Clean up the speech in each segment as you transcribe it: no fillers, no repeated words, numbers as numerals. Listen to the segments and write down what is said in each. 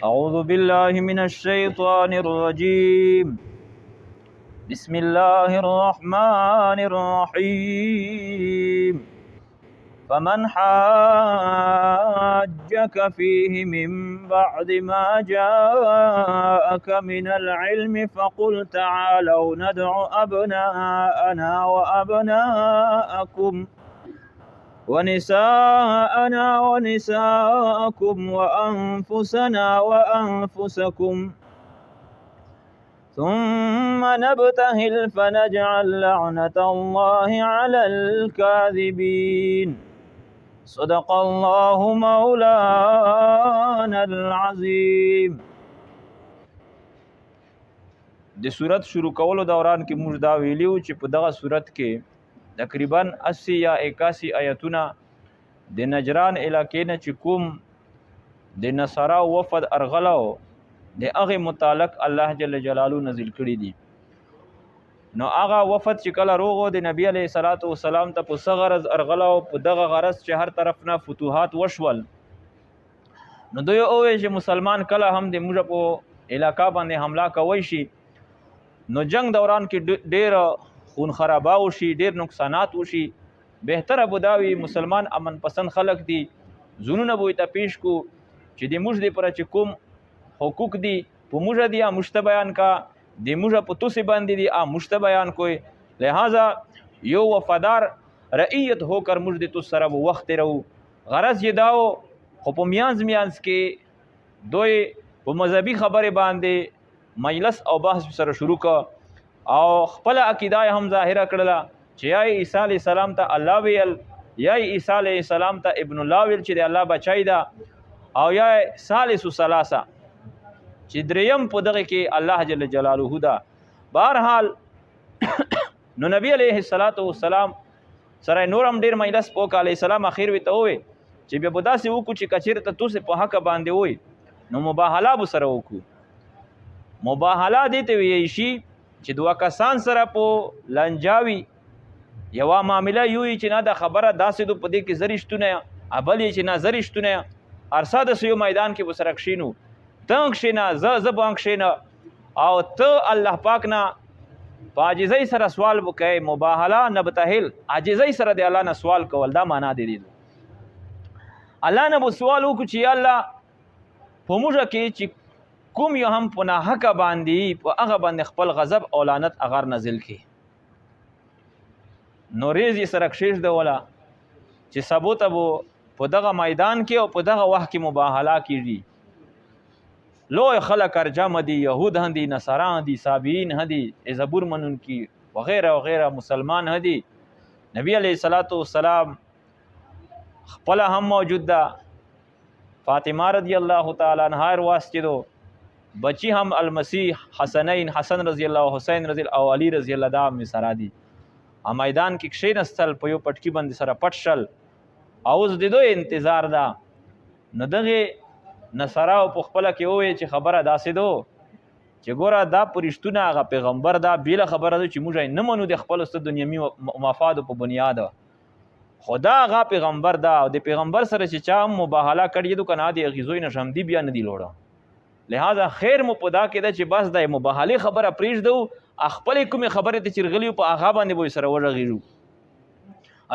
أعوذ بالله من الشيطان الرجيم. بسم الله الرحمن الرحيم. فمن حاجك فيه من بعد ما جاءك من العلم فقل تعالوا ندع أبناءنا وأبناءكم ونساءنا ونساءكم وأنفسنا وأنفسكم ثم نبتهل فنجعل لعنة الله على الكاذبين. صدق الله مولانا العظیم. د صورت شروع کولو دوران کې موږ دا ویلیو چې په دغه صورت کې تقریبا 80 یا 81 آیتونه د نجران علاقې نه چې کوم د نصارا وفد ارغلو د هغه متعلق الله جل جلاله نازل کړي دي. نو هغه وفد چې کله روغو د نبی علیه الصلاۃ والسلام ته په صغرز ارغلو په دغه غرض چې هر طرف نه فتوحات وشول، نو دوی اوه چې مسلمان کله هم د موږ په علاقہ باندې حمله کوي شي، نو جنگ دوران کې ډېر خون خرابه وشي، ډېر نقصانات وشي. بهتره بوداوي مسلمان امن پسند خلق دي، زونونه به ته پیش کو چې د موږ د پر چې کوم حقوق دي په موږ دي مشته بیان کا، د موږ په توسي باندې دي مشته بیان کوي. لہذا یو وفادار رعیت هو کر موږ د تو سره وخت رو غرض یې داو، خو په میانز کې دوی په مذهبي خبره باندې مجلس او بحث سره شروع کا او خپل عقیده هم ظاهره کړله چې یا عیسی علیه السلام ته الله ویل، یا عیسی علیه السلام ته ابن الله ویل چې د الله بچی ده، او یا ثالث ثلاثه چې دریم په دغه کې الله جل جلاله ده. بهرحال نو نبی علیه السلام سره نورم ډیر مجلس پوک علیه السلام اخیر وی ته وې چې بیا به داسې وکړو چې کچیر ته توسې په حق باندې وي نو مباهله به سره وکړو. مباهله دې ته ویل شي چې دوه کسان سره په لنجاوي یوه معامله یوي چې نه د خبره داسې دو په دې کې زریشتونه ابل یې چې نه زریشتونه ارسا د سیو میدان کې به سره کښینو، ته کښېنه زه به کښېنه او ته الله پاک نه په عاجزۍ سره سوال وکړئ. مباهله نبتهل عاجزۍ سره د الله نه سوال کول، دا معنا دی الله نه به سوال وکړو چې یا الله په موږ کې چې کوم یو هم په ناحقه باندې په هغه باندې خپل غضب او لعنت اغار نازل کړي. نو ریز یې سره کښېږدوله چې سبو ته به په دغه میدان کې او په دغه وخت کې مباهله کېږي. لوی خلک ارجمه دي، یهود هم دي، نصارا دي، صابئین هم دي، زبور منونکي وغیره وغیره مسلمان هم دي. نبی علیه السلام خپله هم موجود ده، فاطمه رضی الله تعالی عنها واسطه دو، بچی هم المسیح حسنین حسن رضی الله حسین رضی الله او علی رضی الله دا می سره دي. میدان کې کښېنستل په یو پټکي باندې سره پټ شل او اوس د دوی انتظار ده. نو دغې نصاراو په خپله کې وویل چې خبره داسې دو چې ګوره دا پرشتونه هغه پیغمبر دا بیله خبره ده چې موږ یې نه منو د خپلو ست دنیوي مفادو په بنیاد، خو دا هغه پیغمبر ده او د پیغمبر سره چې چا هم مباهله کړې دو که نه د اغیزوی نه ژمدي بیا نه دي لوړه. لہذا خیر مو په دا کې ده چې بس د مباهلې خبره پرېږدو، خپلې کومې خبرې ته چې رغلي په هغه باندې به سره وغږېږو.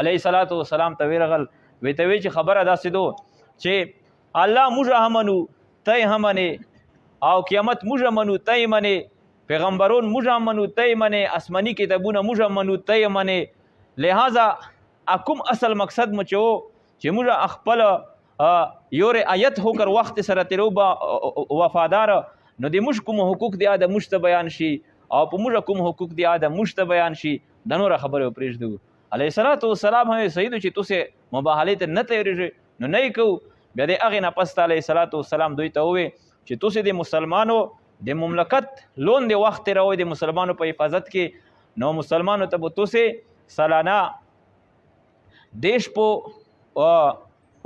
علیه الصلاة والسلام ته ورغل وی ته وی چې خبره داسې دو چې الله موږ هم منو ته یې هم منې، او قیامت موږ هم منو ته یې منې، پیغمبرون موږ هم منو ته یې منې، آسماني کتابونه موږ هم منو ته یې منې. لہذا کوم اصل مقصد مو چې و چې موږ خپل یو رعایت هو کر وخت سره تیرو با وفادار، نو د موږ کوم حقوق دی د موږ ته بیان شي او په موږ کوم حقوق دی د موږ ته بیان شي، د نوره خبرې پرېږدو. علیه الصلاة والسلام هم صحیح دو چې تاسې مباهلې ته نه تیارېږئ نو نه یې کوو. بیا د هغې نه پس علیه الصلاة والسلام دوی ته وویل چې تاسې د مسلمانو د مملکت لون د وخت تېروئ د مسلمانو په حفاظت کې، نو مسلمانو ته به تاسې سالانه دیش په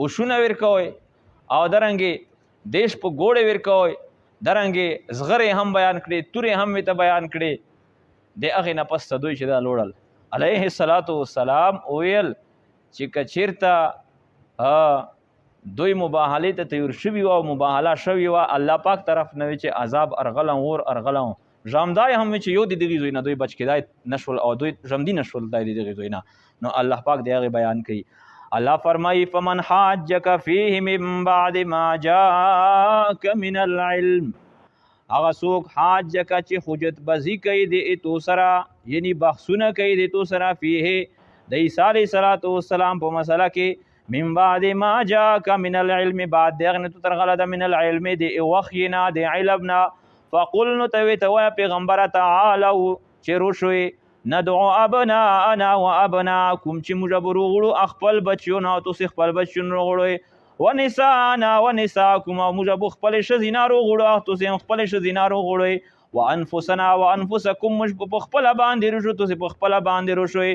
اوشونه ورکوئ او درنګې دیش په ګوړې ورکوئ، درنګې زغرې هم بیان کړې، تورې هم ورته بیان کړې. د هغې نه پس دوی چې دا لوړل علیه الصلاة والسلام وویل چې که چېرته دوی مباهله ته تیار شوي وو او مباهله شوي وه الله پاک طرف نه چې عذاب ارغلم اور ارغلم ژامدای هم چې یو د دغې ځای نه دوی بچ کېدای نشول او دوی ژمدي نشول د دغې ځای نه. نو الله پاک د هغې بیان کوي. الله فرمایي فمن حاجک فیه من بعد ما جاءک من العلم، هغه څوک حاجک چې حجت بازی کوي د تو سره یعنی بحثونه کوي د تو سره فیه د عیسی علیه السلام په مسله کې من بعد ما جاءک من العلم بعد دغه نه ترغله من العلم د وحینا د علمنا فقل نو ته پیغمبره تعالوا چې روشوي ندعو ابناءنا وابناءکم چې موږ به روغړو خپل بچیونه او تاسې خپل بچیونه روغړئ ونساءنا ونساءکم او موږ به خپلې ښځینه روغړو او تاسې هم خپلې ښځینه روغړئ وانفسنا وانفسکم موږ په خپله باندې روشو تاسې په خپله باندې روشئ.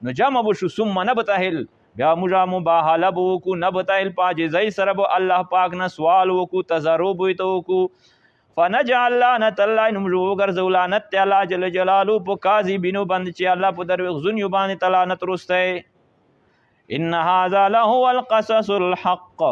نو جمع به شو ثم نبتهل بیا موږ مباهله به وکړو نبتهل په عاجزۍ سره به الله پاک نه سوال وکړو تضرع به ورته وکړو فنجعل لعنة الله نو موږ وګرځو لعنت د الله جل جلاله په کاذبینو باندې چې الله په دروغجنیو باندې ته لعنت رستی. ان هذا لهو القصص الحق،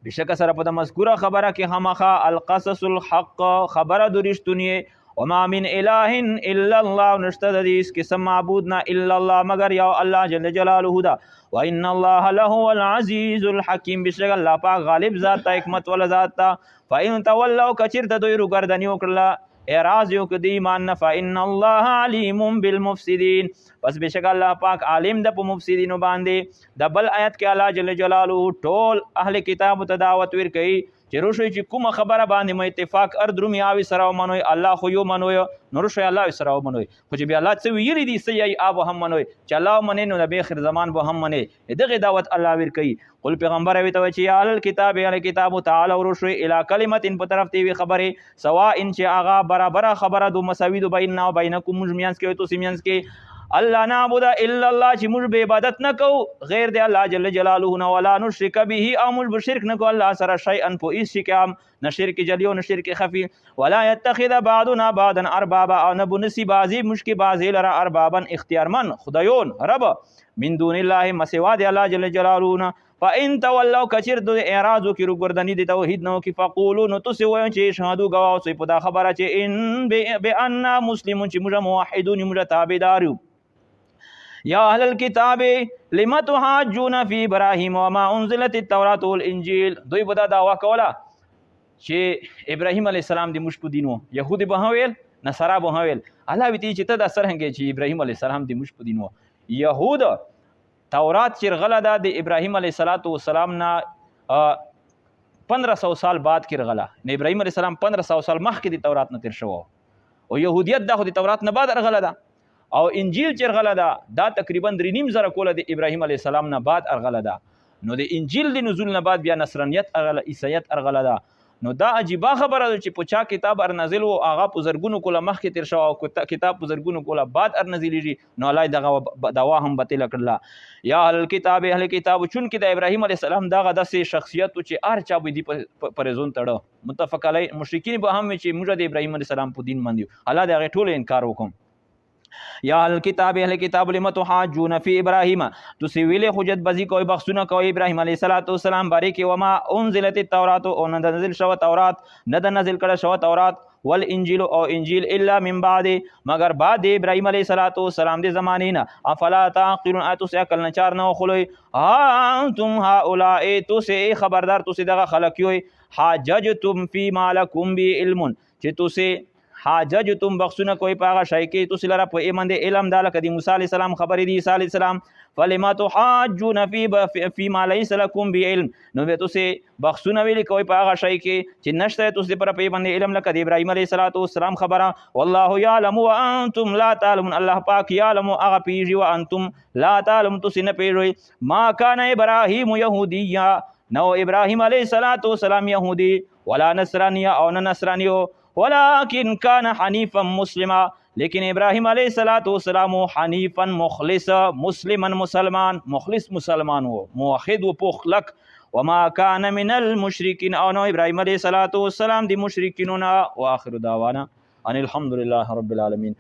بشک سره په د مذکوره خبره کې خامخا القصص الحق خبره د رښتونی وما من اله الا الله نشته د دې قسم معبود نه الا الله مگر یو الله جل جلاله دا وان الله له العزیز الحکیم، بشک الله پاک غالب ذات ته حکمت ول ذات ته. فإن تولوا کچرته دوی روګردنی وکړه اعراض یو کدی ایمان نه فإن الله علیم بالمفسدین، پس بشک الله پاک عالم د په مفسدینو باندې. د بل آیت کې الله جل جلاله ټول اهل کتاب ته دعوت ورکوي چې روشوي چې کومه خبره باندې مو اتفاق اردرومي اوي سره ومنوي الله خو یو منوي نو روشوي الله سره ومنوي خو چې بیا الله څه ویلي دي څه یې آب هم منوي چې الله ومني نو د آخر زمان به هم مني. دغه دعوت الله ورکوي. قل پیغمبر وي ته چې یا الکتاب یا الکتاب تعالی روشوي الی کلمت په طرف دی خبره سوا ان چې اغا برابر خبره دو مساوی دو بیننا و بینکم مجمعانس کې تو سیمینس کې الله نعبد الا الله چې موږ به عبادت نه کوو غیر دی الله جل جلاله نه ولا نشرک به او موږ به شرک نه کوو الله سره شیئا په هیڅ شي کې هم نه شرک جلی او نه شرک خفي ولا يتخذ بعضنا بعضا اربابا او نه بنسي بعضی مشکی بعضی لره اربابا اختیارمن خدایون رب من دون الله مسوا دی الله جل جلاله. فإن تولوا کچر د اعراض کی روګردنی د توحید نو کی فقولوا نو تاسو وایئ چې شهادو گواو سي په دا خبره چې ان بان مسلمون چې موږ موحدون موږ تابعدار یو. یا اهل الكتاب لم تحاجون فی ابراهیم وما انزلت التوراة والانجیل، دوی به دا دعوا کوله چې ابراهیم علیه السلام د موږ په دین و یهودي به ویل نصارا به ویل الله وی چې ته دا سرهنګې چې ابراهیم علیه السلام د موږ په دین و یهود تورات چې غله ده د ابراهیم علیه السلام نه 1500 سال بعد کې رغله نه ابراهیم علیه السلام 1500 سال مخکې د تورات نه تیر شو او يهودیت دا خو د تورات نه بعد رغله ده او انجیل چې رغله ده دا تقریبا 3.5 کوله د ابراهیم علیه السلام نه بعد رغله ده. نو د انجیل د نزول نه بعد بیا نصرانیت رغله عیسایت رغله ده. نو دا عجیبه خبره ده چې په چا کتاب ارنازل او هغه په زرګونو کوله مخکې تیر شو او کتاب په زرګونو کوله بعد ارنازلیږي نو الله دغه دوا هم باطل کړله. یا اهل کتاب اهل کتاب چون کې د ابراهیم علیه السلام دغه داسې شخصیت چې هر چا به دی پرېزون تړه متفق علی مشرکین به هم چې موږ د ابراهیم علیه السلام په دین باندې الله دغه ټول انکار وکم. یا الکتاب اهل کتاب لم تحاجون فی ابراهیم تسی ویل حجت بازی کوئی بخښونه کوي ابراهیم علیه السلام باره کې وما انزلت التوراۃ او نه نازل شو تورات نه نازل کړه شو تورات والانجیل او انجیل الا من بعد مگر بعد ابراهیم علیه السلام د زمانې نه افلا تعقلون اتوس عقل نه چار نه خلوی انتم هؤلاء توس خبردار توس دغه خلق یوي حاججتم فی ما لکم بی علم چې توس حاججتم بخښونه کوي په هغه شی کې تاسو لره په ایمان د علم دا لکه د موسی علیه السلام خبرې دي عیسی علیه السلام فلما تحاجون فی ما لیس لکم بعلم نو تاسو بخښونه ویلي کوي په هغه شی کې چې نشته تاسو پر په ایمان د علم لکه د ابراهیم علیه السلام خبره والله یعلم وانتم لا تعلمون الله پاک یعلم هغه پیږي وانتم لا تعلمون تاسو نه پیږئ ما کان ابراهیم یهودیا نو ابراهیم علیه السلام یهودی ولا نصرانی او نه نصرانیو ولكن كان حنيفا مسلما لیکن ابراهیم علیه السلام حنیفا مخلص مسلما مسلمان مخلص مسلمان و موحد و پخلق وما كان من المشركين او نو ابراهیم علیه السلام دی مشرکینونا واخر دعوانا ان الحمد لله رب العالمين.